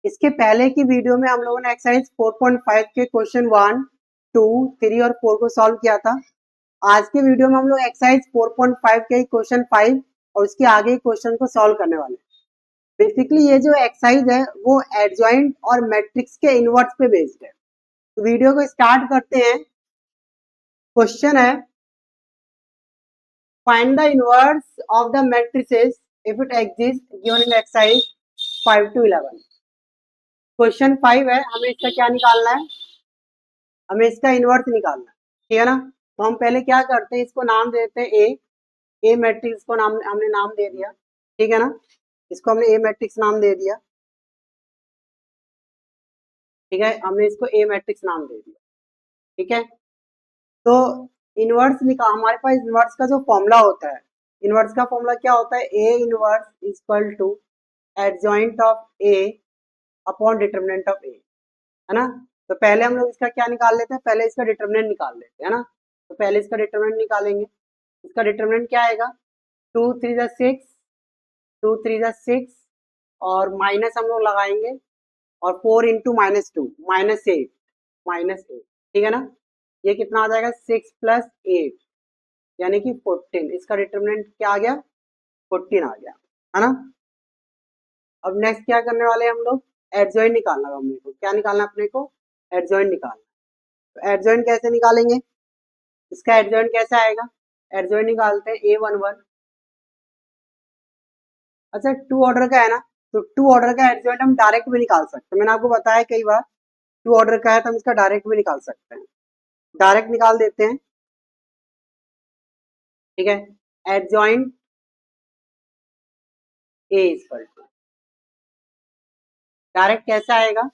इसके पहले की वीडियो में हम लोगों ने एक्सरसाइज 4.5 के क्वेश्चन 1, 2, 3 और 4 को सॉल्व किया था। आज के वीडियो में हम लोग एक्सरसाइज 4.5 के क्वेश्चन 5 और उसके आगे क्वेश्चन को सॉल्व करने वाले हैं। बेसिकली ये जो एक्सरसाइज है वो एडजॉइंट और मैट्रिक्स के इनवर्स पे बेस्ड है। तो वीडियो को स्टार्ट करते हैं। क्वेश्चन है find the inverse of the matrices if it exist given in exercise 5 to 11। Question 5 है, हमें इसका क्या निकालना है, हमें इसका इनवर्स निकालना है, ठीक है ना। तो हम पहले क्या करते हैं, इसको नाम देते हैं ए मैट्रिक्स को नाम हमने नाम दे दिया, ठीक है ना। इसको हमने ए मैट्रिक्स नाम दे दिया, ठीक है, हमने इसको ए मैट्रिक्स नाम दे दिया, ठीक है। तो इनवर्स निकाल, हमारे पास इनवर्स का जो फॉर्मूला होता है, इनवर्स का फॉर्मूला क्या होता है, A inverse equal to adjoint of A upon determinant of A, है ना। तो पहले हम लोग इसका क्या निकाल लेते हैं, पहले इसका डिटरमिनेंट निकाल लेते हैं, है ना। तो पहले इसका डिटरमिनेंट निकालेंगे। इसका डिटरमिनेंट क्या आएगा, 2 3 6, 2 3 6 और माइनस हम लोग लगाएंगे और 4 इंटू -2 -8, -8, ठीक है ना। ये कितना आ जाएगा, 6 + 8 यानी कि 14। इसका डिटरमिनेंट क्या आ गया, 14 आ गया, है ना। अब नेक्स्ट क्या करने वाले हैं हम लोग, एडजॉइंट निकालना है हमने को। क्या निकालना है अपने को, एडजॉइंट निकालना। तो एडजॉइंट कैसे निकालेंगे, इसका एडजॉइंट कैसे आएगा, एडजॉइंट निकालते हैं A11। अच्छा 2 ऑर्डर का है ना, तो 2 ऑर्डर का एडजॉइंट हम डायरेक्ट भी निकाल सकते हैं। मैंने आपको बताया कई बार, 2 ऑर्डर का है तो हम इसका डायरेक्ट भी निकाल सकते हैं। डायरेक्ट निकाल देते हैं, ठीक है। Adjoint A equal to, direct कैसे आएगा,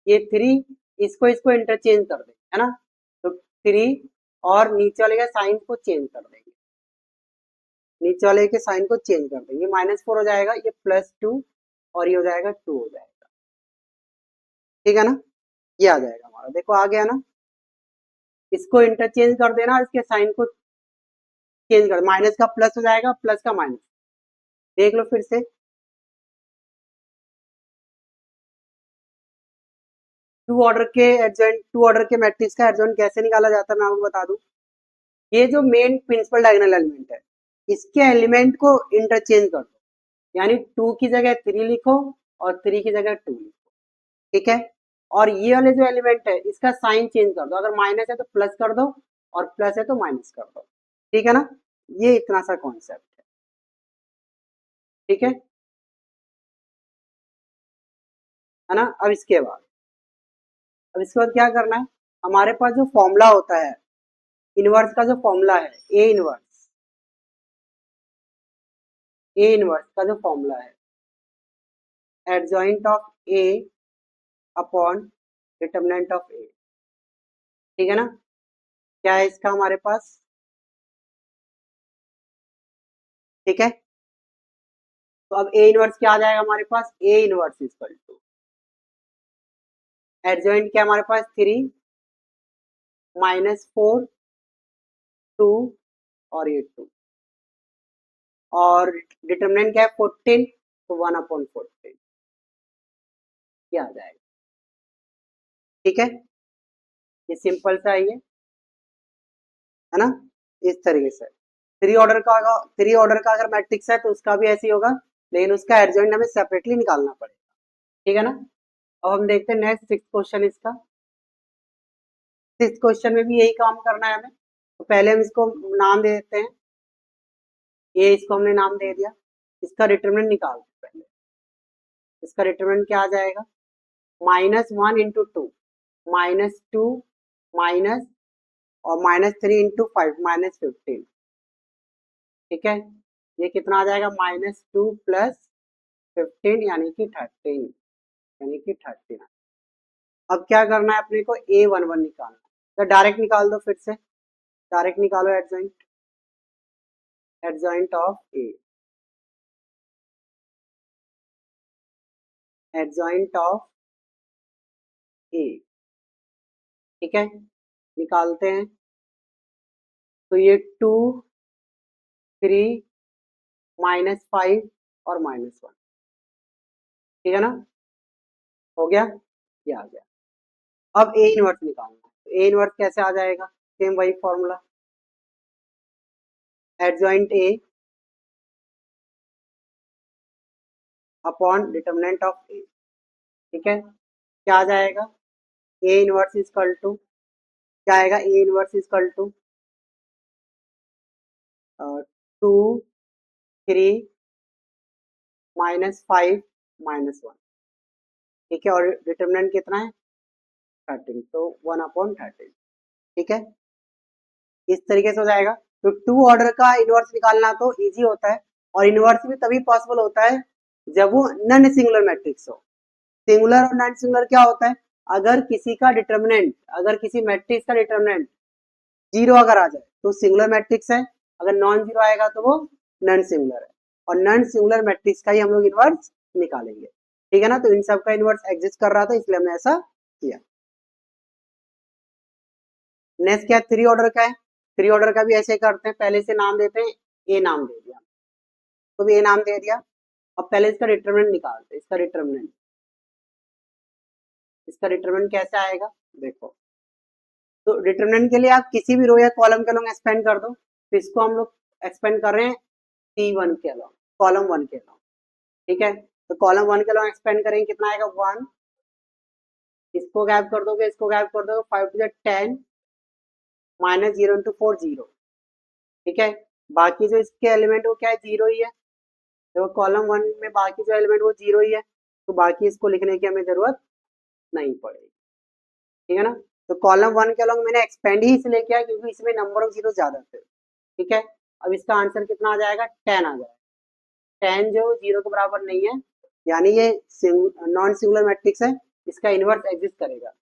ये 3 इसको इसको इंटरचेंज कर देंगे, है ना। तो 3 और नीचे वाले का साइन को चेंज कर देंगे, नीचे वाले के साइन को चेंज कर देंगे, -4 हो जाएगा, ये +2 और ये हो जाएगा 2 हो जाएगा, ठीक है ना। ये आ जाएगा हमारा, देखो आ गया ना। इसको इंटरचेंज कर देना, इसके साइन को चेंज कर, माइनस का प्लस हो जाएगा, प्लस का माइनस। देख लो फिर से, 2 ऑर्डर के एडजॉइंट, 2 ऑर्डर के मैट्रिक्स का एडजॉइंट कैसे निकाला जाता है मैं आपको बता दूं। ये जो मेन प्रिंसिपल डायगोनल एलिमेंट है, इसके एलिमेंट को इंटरचेंज कर दो, यानी 2 की जगह 3 लिखो और 3 की जगह 2 लिखो, ठीक है। और ये वाले जो एलिमेंट है इसका साइन चेंज कर दो, अगर माइनस है तो प्लस कर दो और प्लस है तो माइनस कर दो, ठीक है ना। ये इतना सा कॉन्सेप्ट है, ठीक है ना। अब इसके बाद क्या करना है, हमारे पास जो फॉर्मूला होता है इनवर्स का, जो फॉर्मूला है ए इनवर्स का जो फॉर्मूला है, adjoint of A upon determinant of A, ठीक है ना। क्या है इसका हमारे पास, ठीक है। तो अब ए इनवर्स क्या आ जाएगा हमारे पास, A inverse equal to adjoint क्या हमारे पास 3 -4 2 और ये 2 और डिटरमिनेंट क्या है 14, तो 1/14 ये आ जाएगा, ठीक है। ये सिंपल सा है ना। इस तरीके से 3 ऑर्डर का अगर मैट्रिक्स है तो उसका भी ऐसे ही होगा, लेकिन उसका एडजॉइंट हमें सेपरेटली निकालना पड़ेगा, ठीक है ना। अब हम देखते हैं नेक्स्ट 6th क्वेश्चन। इसका 6th क्वेश्चन में भी यही काम करना है हमें। तो पहले हम इसको नाम दे देते हैं, ये इसको हमने नाम दे दिया। इसका डिटरमिनेंट निकालते हैं पहले। इसका डिटरमिनेंट क्या आ जाएगा, -1 इंटू 2 -2 माइनस और -3 इंटू 5 -15, ठीक है। ये कितना आ जाएगा, -2 + 15 यानी कि 13, यानी कि 13। अब क्या करना है अपने को, A11 निकालना है। तो डायरेक्ट निकाल दो, फिर से डायरेक्ट निकालो adjoint of A, adjoint of A, ठीक है। निकालते हैं, तो ये 2 3 -5 और -1, ठीक है ना, हो गया, ये आ गया। अब ए इनवर्स निकालना है, ए इनवर्स कैसे आ जाएगा, सेम वही formula, adjoint A upon determinant of A. ठीक है, क्या आ जाएगा, A inverse is equal to, क्या आएगा, A inverse is equal to 2 3 -5 -1। ठीक है, और डिटरमिनेंट कितना है 13, तो 1/13। ठीक है, इस तरीके से हो जाएगा। तो टू ऑर्डर का इनवर्स निकालना तो इजी होता है, और इनवर्स भी तभी पॉसिबल होता है जब वो नॉन सिंगुलर मैट्रिक्स हो। सिंगुलर और नॉन सिंगुलर क्या होता है, अगर किसी का डिटरमिनेंट, अगर किसी मैट्रिक्स का डिटरमिनेंट जीरो अगर आ जाए तो सिंगुलर मैट्रिक्स है, अगर नॉन जीरो आएगा तो वो नॉन सिंगुलर है, और नॉन सिंगुलर मैट्रिक्स का ही हम लोग इनवर्स निकालेंगे। ठीक है ना, तो इन सब का इनवर्स एग्जिस्ट कर रहा था इसलिए हमने ऐसा किया। नेक्स्ट क्या, थ्री ऑर्डर का है, थ्री ऑर्डर का भी ऐसे करते हैं, पहले से नाम देते हैं, ए नाम दे दिया, तो भी ए नाम दे दिया। अब पहले इसका डिटरमिनेंट निकालते हैं, इसका डिटरमिनेंट कैसे आएगा, देखो। तो डिटरमिनेंट के लिए आप किसी भी रो या कॉलम के अलॉन्ग एक्सपेंड कर दो, तो इसको हम लोग एक्सपेंड कर रहे हैं T1 के अलॉन्ग, कॉलम 1 के अलॉन्ग। ठीक है, तो कॉलम 1 के अलॉन्ग एक्सपेंड करेंगे, कितना आएगा 1, इसको गैप कर दोगे, इसको गैप कर दोगे, 5 to the 10 -0 into 4 0। ठीक है, बाकी जो इसके एलिमेंट वो क्या है, जीरो ही है, तो कॉलम 1 में बाकी जो एलिमेंट वो जीरो ही है, तो बाकी इसको लिखने की हमें जरूरत नहीं पड़ेगी। ठीक है ना, तो कॉलम 1 के अलॉन्ग मैंने एक्सपेंड ही इसलिए किया क्योंकि इसमें नंबर ऑफ जीरो ज्यादा थे। ठीक है, अब इसका आंसर कितना आ जाएगा, 10 आ जाएगा। 10 जो जीरो के बराबर नहीं है, यानी ये नॉन सिंगुलर मैट्रिक्स है, इसका इनवर्स एग्जिस्ट करेगा,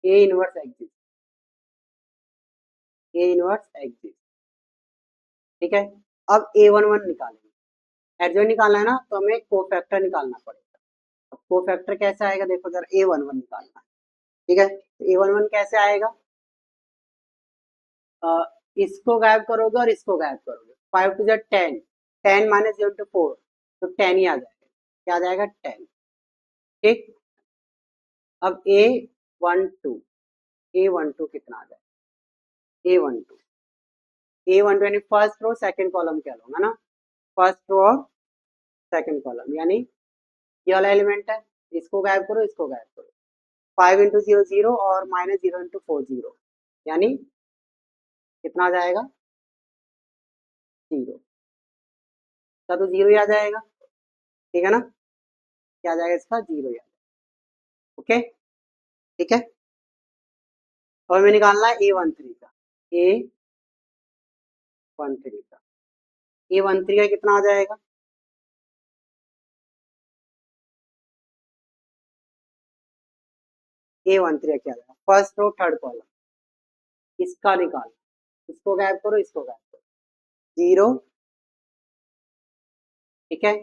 A inverse exist, A inverse exist. ठीक है, अब A11 निकालेंगे, एडजॉइंट निकालना है ना, तो हमें कोफैक्टर निकालना पड़ेगा। अब कोफैक्टर कैसे आएगा, देखो जरा, A11 निकालना है। ठीक है, तो A11 कैसे आएगा, इसको गायब करोगे और इसको गायब करोगे, 5 to the 10, 10 -0 into 4, तो 10 ही आ जाएगा, क्या आ जाएगा 10। ठीक, अब A12 कितना आ जाएगा, A12 यानी फर्स्ट रो सेकंड कॉलम कह लो, है ना, फर्स्ट रो और सेकंड कॉलम, यानी ये वाला एलिमेंट है, इसको गायब करो, इसको गायब करो, 5 into 0 0 और -0 into 4 0, यानी कितना आ जाएगा, जीरो का, तो जीरो ही आ जाएगा। ठीक है ना, क्या आ जाएगा इसका, जीरो ही आ जाएगा। ओके, ठीक है, और हमें निकालना है A13 का, A13 का, A13 का कितना आ जाएगा, A13 का क्या आ जाएगा, फर्स्ट रो थर्ड कॉलम, इसका निकाल, इसको गायब करो, इसको गायब करो, जीरो। ठीक है,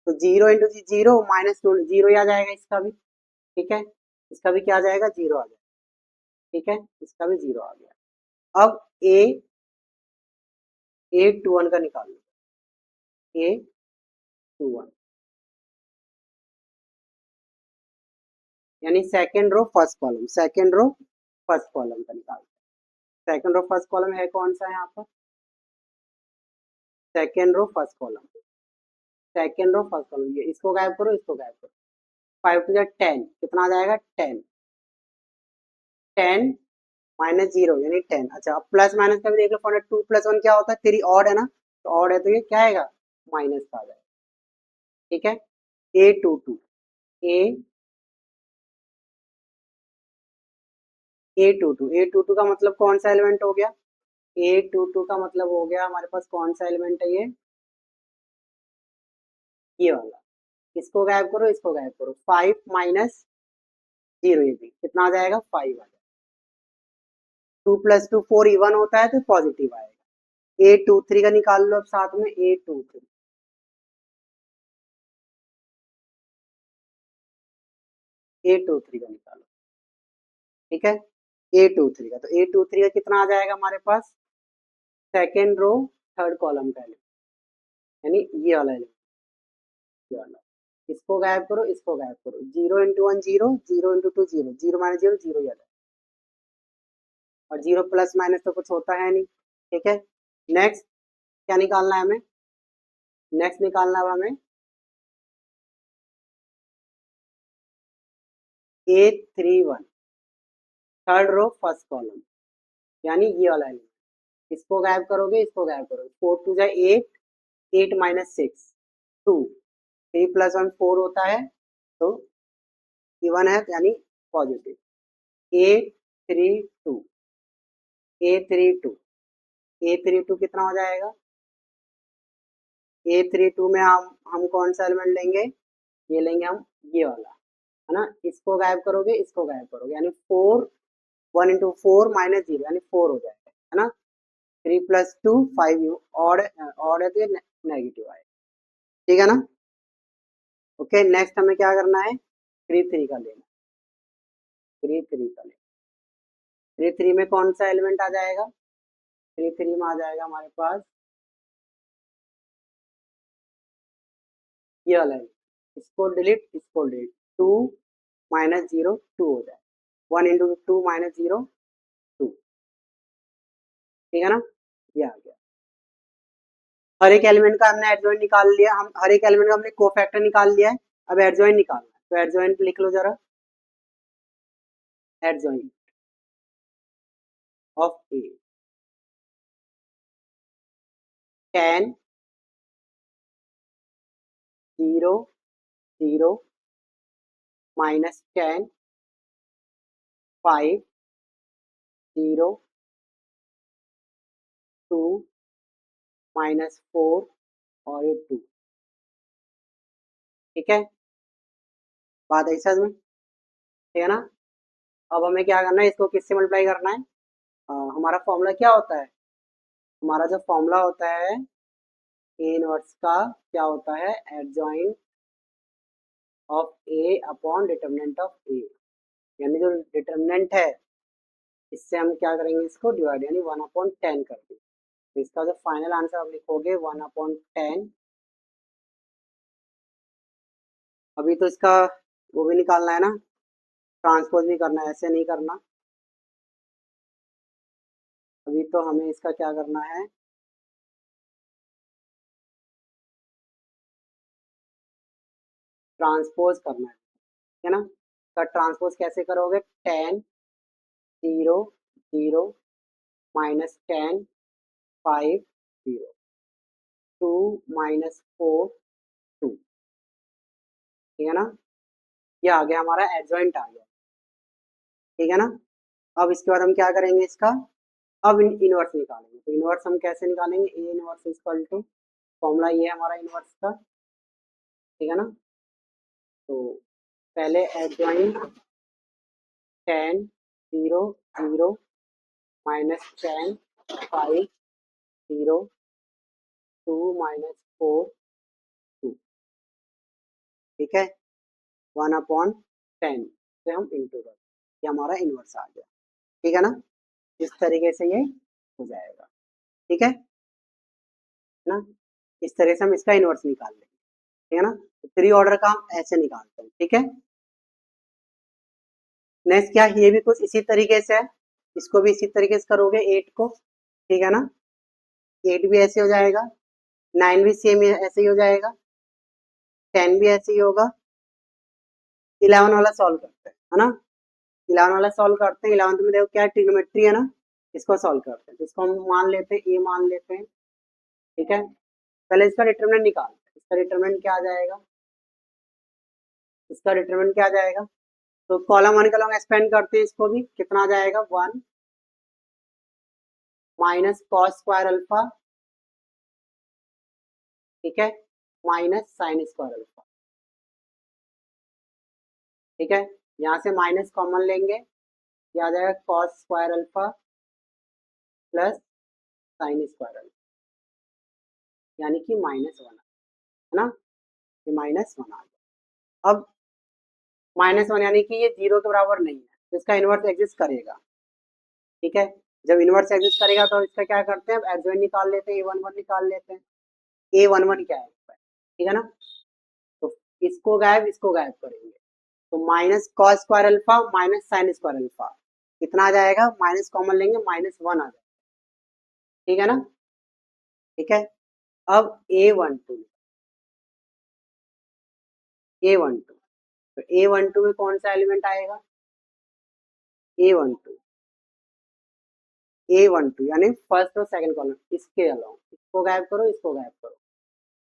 तो जीरो इंटू जीरो -2 जीरो ही आ जाएगा इसका भी। ठीक है, इसका भी क्या आ जाएगा, जीरो आ जाएगा। ठीक है, इसका भी जीरो आ गया। अब A21 का निकाल लो, A21 यानी second row first column, second row first column का निकाल, सेकेंड रो फर्स्ट कॉलम है कौन सा, यहाँ पर second row first column, second row first column, ये इसको गायब करो, इसको गायब करो, 5 to the 10 कितना आ जाएगा 10, 10 -0 यानी 10। अच्छा, अब प्लस माइनस का भी देख लो, 2 + 1 क्या होता है, 3 ऑड है ना, तो ऑड है तो ये क्या आएगा, माइनस का आ जाएगा। ठीक है, A22 ए A22 का मतलब कौन सा एलिमेंट हो गया, A22 का मतलब हो गया हमारे पास कौन सा एलिमेंट है, ये वाला, इसको गायब करो, इसको गायब करो, 5 -0, ये भी कितना आ जाएगा, 5 आ जाएगा। 2 + 2 4 इवन होता है तो पॉजिटिव आएगा। A23 का निकाल लो अब साथ में, A23 का निकालो। ठीक है, A23 का, तो A23 का कितना आ जाएगा हमारे पास, सेकेंड रो थर्ड कॉलम का एलिमेंट, यानी ये वाला एलिमेंट, ये वाला, इसको गायब करो, इसको गायब करो, 0 × 1 0, 0 × 2 0, 0 - 0 0 ही आता है, और 0 प्लस माइनस तो कुछ होता है नहीं। ठीक है, नेक्स्ट क्या निकालना है हमें? नेक्स्ट निकालना है हमें A31, third row first column, यानी ये वाला एलिमेंट। इसको गायब करोगे, इसको गायब करोगे, 4 2 जा 8, 8 - 6 2, 3 + 1 4 होता है, तो इवन है यानी पॉजिटिव। A32, A32, A32 कितना हो जाएगा? A32 में हम कौन सा एलिमेंट लेंगे? ये लेंगे हम, ये वाला, है ना। इसको गायब करोगे, इसको गायब करोगे, यानी 4, 1 × 4 - 0 यानी 4 हो जाएगा, है ना। 3 + 2 5, ऑड ऑड है तो नेगेटिव आएगा। ठीक है ना। ओके, नेक्स्ट हमें क्या करना है? 3 3 का लेना, 3 3 का लेना। 3 3 में कौन सा एलिमेंट आ जाएगा? 3 3 में आ जाएगा हमारे पास ये वाला है। इसको डिलीट, इसको डिलीट, 2 - 0 2 हो जाए, 1 × 2 - 0 2। ठीक है ना, ये आ गया। हर एक एलिमेंट का हमने एडजॉइंट निकाल लिया, हम हर एक एलिमेंट का हमने कोफैक्टर निकाल लिया है। अब एडजॉइंट निकालना है, तो एडजॉइंट लिख लो जरा, एडजॉइंट ऑफ ए 10 0 0 -10 5 0 2 -4 और ये 2। ठीक है, बात है समझ में? ठीक है ना। अब हमें क्या करना है, इसको किससे मल्टीप्लाई करना है? हमारा फॉर्मूला क्या होता है? हमारा जो फॉर्मूला होता है ए इनवर्स का, क्या होता है? Adjoint of A upon determinant of A, यानी जो डिटर्मिनेंट है इससे हम क्या करेंगे, इसको डिवाइड, यानी 1/10 कर देंगे। तो इसका जो फाइनल आंसर आप लिखोगे 1/10। अभी तो इसका वो भी निकालना है ना, ट्रांसपोज भी करना है, ऐसे नहीं करना। अभी तो हमें इसका क्या करना है, ट्रांसपोज करना है ना। तो ट्रांसपोज कैसे करोगे? 10 0 0 -10 5 0 2 -4 2। ठीक है ना, ये आ गया हमारा एडजॉइंट आ गया। ठीक है ना। अब इसके बाद हम क्या करेंगे इसका, अब इनवर्स निकालेंगे। तो इनवर्स हम कैसे निकालेंगे? A inverse equal to, formula ये है हमारा इनवर्स का। ठीक है ना, तो पहले एडजॉइंट 10 0 0 -10 5 0 2 -4 2। ठीक है, 1/10 से हम इंटू कर, ये हमारा इनवर्स आ गया। ठीक है ना, इस तरीके से ये हो जाएगा। ठीक है ना, इस तरह से हम इसका इनवर्स निकाल लेंगे। ठीक है ना, तो 3 ऑर्डर का हम ऐसे निकालते हैं। ठीक है, नेक्स्ट क्या, ये भी कुछ इसी तरीके से है, इसको भी इसी तरीके से करोगे 8 को। ठीक है ना, 8 भी ऐसे हो जाएगा, 9 भी सेम ऐसे ही हो जाएगा, 10 भी ऐसे ही होगा। 11 वाला सॉल्व करते हैं, है ना। 11 वाला सॉल्व करते हैं। 11th में देखो क्या ट्रिग्नोमेट्री है ना, इसको सॉल्व करते हैं। तो इसको हम मान लेते हैं, ए मान लेते हैं। ठीक है, पहले इसका डिटरमिनेंट निकालते हैं। इसका डिटरमिनेंट क्या आ जाएगा? इसका डिटरमिनेंट क्या आ जाएगा? तो कॉलम 1 कॉलम एक्सपेंड करते हैं, इसको भी कितना आ जाएगा? 1 -cos स्क्वायर अल्फा, ठीक है, -sin स्क्वायर अल्फा। ठीक है, यहाँ से माइनस कॉमन लेंगे, ये आ जाएगा cos square alpha plus sin square alpha, यानी कि -1, है ना। ये -1 आ गया। अब -1 यानी कि ये 0 के बराबर नहीं है, तो इसका इनवर्स एग्जिस्ट करेगा। ठीक है, जब इनवर्स एग्जिस्ट करेगा तो इसका क्या करते हैं, अब एडजॉइंट निकाल लेते हैं, A11 निकाल लेते हैं। A11 क्या है? ठीक है ना, तो इसको गायब करेंगे, तो minus cos square alpha minus sine square alpha कितना आ जाएगा, माइनस कॉमन लेंगे -1 आ जाएगा, ठीक है ना। ठीक है, अब A12 तो A12 में कौन सा एलिमेंट आएगा, A12 A12 यानी फर्स्ट और सेकंड कॉलम, इसके अलावा इसको गायब करो, इसको गायब करो,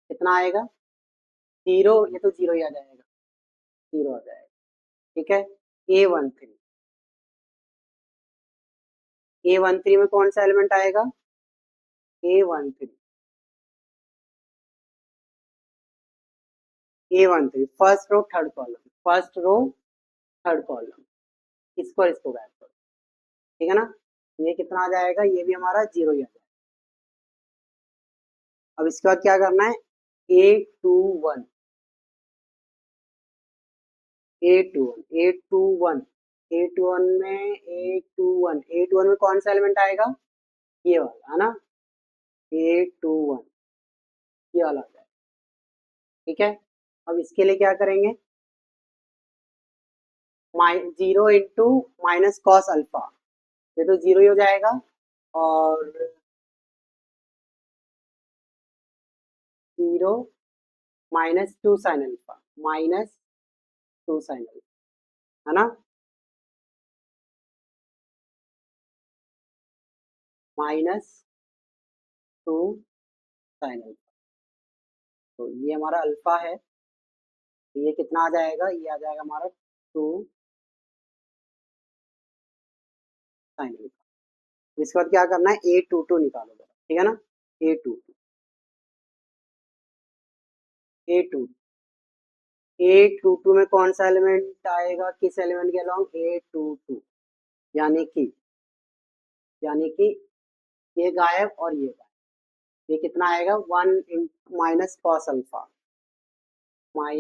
कितना आएगा, जीरो, ये तो जीरो ही आ जाएगा, जीरो आ जाएगा, ठीक है। A13 A13 में कौन सा एलिमेंट आएगा, A13 A13 first row third column, first row third column, इसको और इसको गायब करो, ठीक है ना। ये कितना आ जाएगा, ये भी हमारा जीरो ही आ जाएगा। अब इसके बाद क्या करना है, A21 A21 A21 में A21 में कौन सा एलिमेंट आएगा, ये वाला है ना, A21 ये वाला आ जाएगा, ठीक है। अब इसके लिए क्या करेंगे, zero into minus cos alpha, ये तो जीरो ही हो जाएगा, और zero -2 sine alpha, -2 sine alpha, है ना, -2 साइन अल्फा, तो ये हमारा अल्फा है, तो ये कितना आ जाएगा, ये आ जाएगा हमारा 2 साइन अल्फा। इसके बाद क्या करना है, A22 निकालो जरा, ठीक है ना, A22 A2 A22 में कौन सा एलिमेंट आएगा, किस एलिमेंट के अलोंग, A22 यानी कि ये गायब और ये गायब, ये कितना आएगा, 1 माइनस कॉस अल्फा आ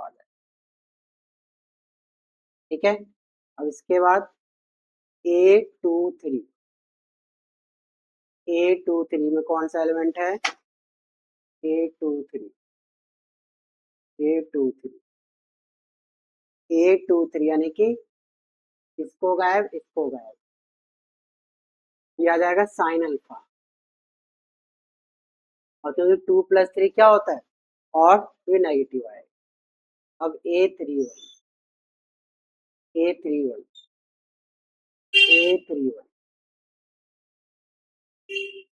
जाएगा, ठीक है। अब इसके बाद A23 A23 में कौन सा एलिमेंट है, A23 A23 A23 यानी कि इसको गायब, इसको गायब, ये आ जाएगा साइन अल्फा, और क्योंकि 2 + 3 क्या होता है, और तो ये नेगेटिव आएगा। अब A31 A31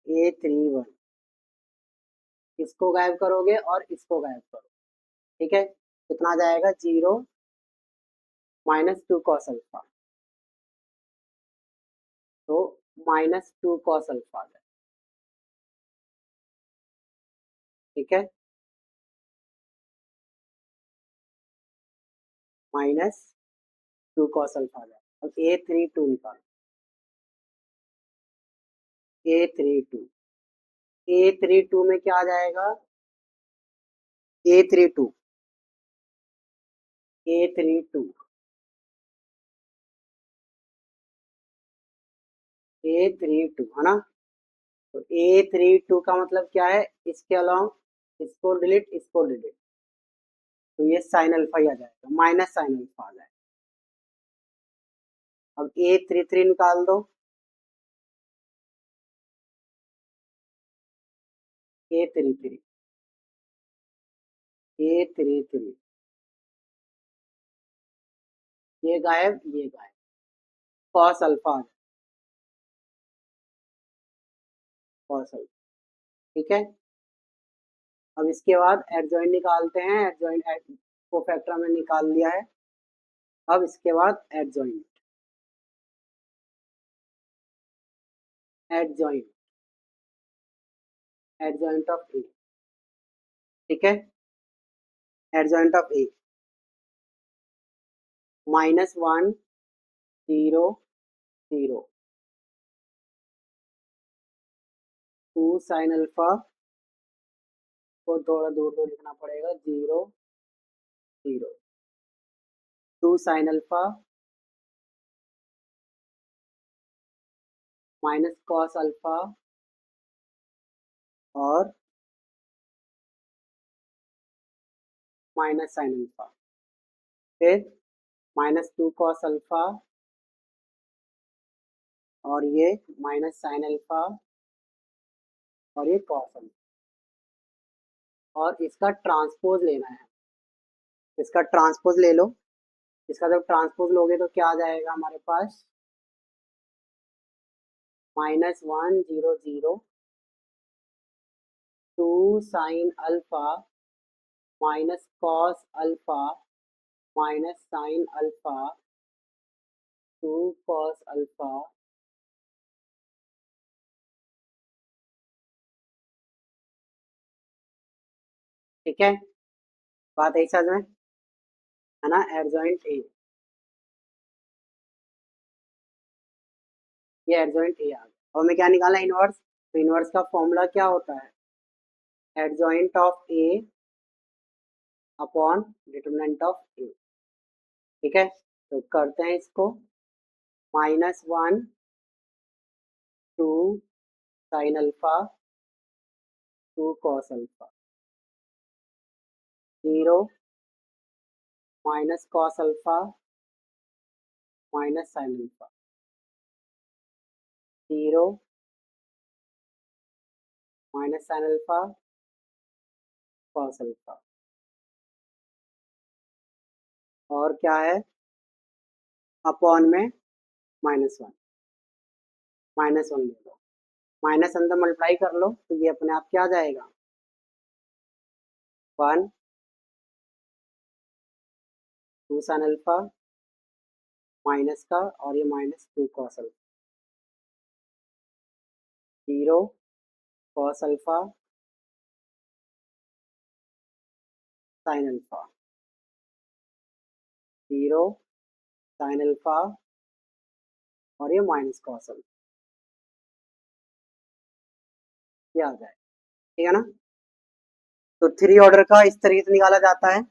A31 इसको गायब करोगे और इसको गायब करो, ठीक है, कितना आ जाएगा, जीरो -2 कॉस अल्फा, तो -2 कॉस अल्फा आ जाएगा, ठीक है, -2 कॉस अल्फा आ जाएगा। अब A32 निकालो, A32 A32 में क्या आ जाएगा, A32 A32 A32 है ना, तो A32 का मतलब क्या है, इसके अलावा इसको डिलीट, तो ये साइन अल्फा ही आ जाएगा, माइनस साइन अल्फा आ जाएगा। अब A33 निकाल दो, A33 A33 ये गायब, ये गायब, कॉस अल्फा आ जाएगा, कॉस अल्फा, ठीक है। अब इसके बाद एडजॉइंट निकालते हैं, एडजॉइंट को फैक्टर में निकाल लिया है। अब इसके बाद adjoint adjoint adjoint of A, ठीक है, adjoint of A -1 0 0 2 sine alpha को थोड़ा दूर दूर लिखना पड़ेगा, 0 0 2 sine alpha minus cos alpha और माइनस साइन अल्फा, फिर माइनस 2 कॉस अल्फा, और ये माइनस साइन अल्फा, और ये कॉस अल्फा, और इसका ट्रांसपोज लेना है। इसका ट्रांसपोज ले लो। इसका जब ट्रांसपोज लोगे तो क्या आ जाएगा हमारे पास, -1 0 0 2 sine alpha minus cos alpha minus sine alpha 2 cos alpha, ठीक है, बात यही समझ में है ना। एडजॉइंट ए, ये एडजॉइंट ए आ गया। और हमें क्या निकालना है, इनवर्स। तो इनवर्स का फॉर्मूला क्या होता है, adjoint of A upon determinant of A, ठीक है। तो करते हैं इसको, -1 2 sine alpha 2 cos alpha, 0 minus cos alpha minus sine alpha, 0 minus sine alpha cos alpha, और क्या है, अपॉन में -1, -1 ले लो, माइनस अंदर मल्टीप्लाई कर लो तो ये अपने आप क्या आ जाएगा, 1 2 साइन अल्फा माइनस का, और ये -2 cos alpha, 0 cos alpha sign alpha, 0 sine alpha, और ये माइनस कॉस अल्फा, ये आ जाए, ठीक है ना। तो 3 ऑर्डर का इस तरीके से निकाला जाता है,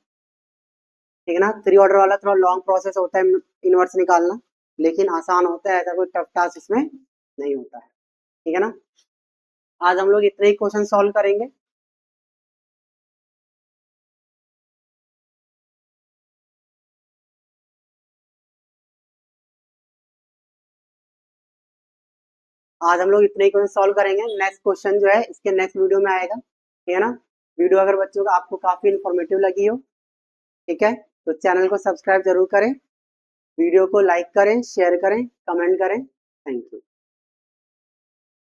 ठीक है ना। 3 ऑर्डर वाला थोड़ा लॉन्ग प्रोसेस होता है इनवर्स निकालना, लेकिन आसान होता है, ऐसा कोई टफ टास्क इसमें नहीं होता है, ठीक है ना। आज हम लोग इतने ही क्वेश्चन सॉल्व करेंगे। आज हम लोग इतने ही क्वेश्चन सॉल्व करेंगे। नेक्स्ट क्वेश्चन जो है इसके नेक्स्ट वीडियो में आएगा, ठीक है ना। वीडियो अगर बच्चों को आपको काफी इन्फॉर्मेटिव लगी हो, ठीक है, तो चैनल को सब्सक्राइब जरूर करें, वीडियो को लाइक करें, शेयर करें, कमेंट करें। Thank you.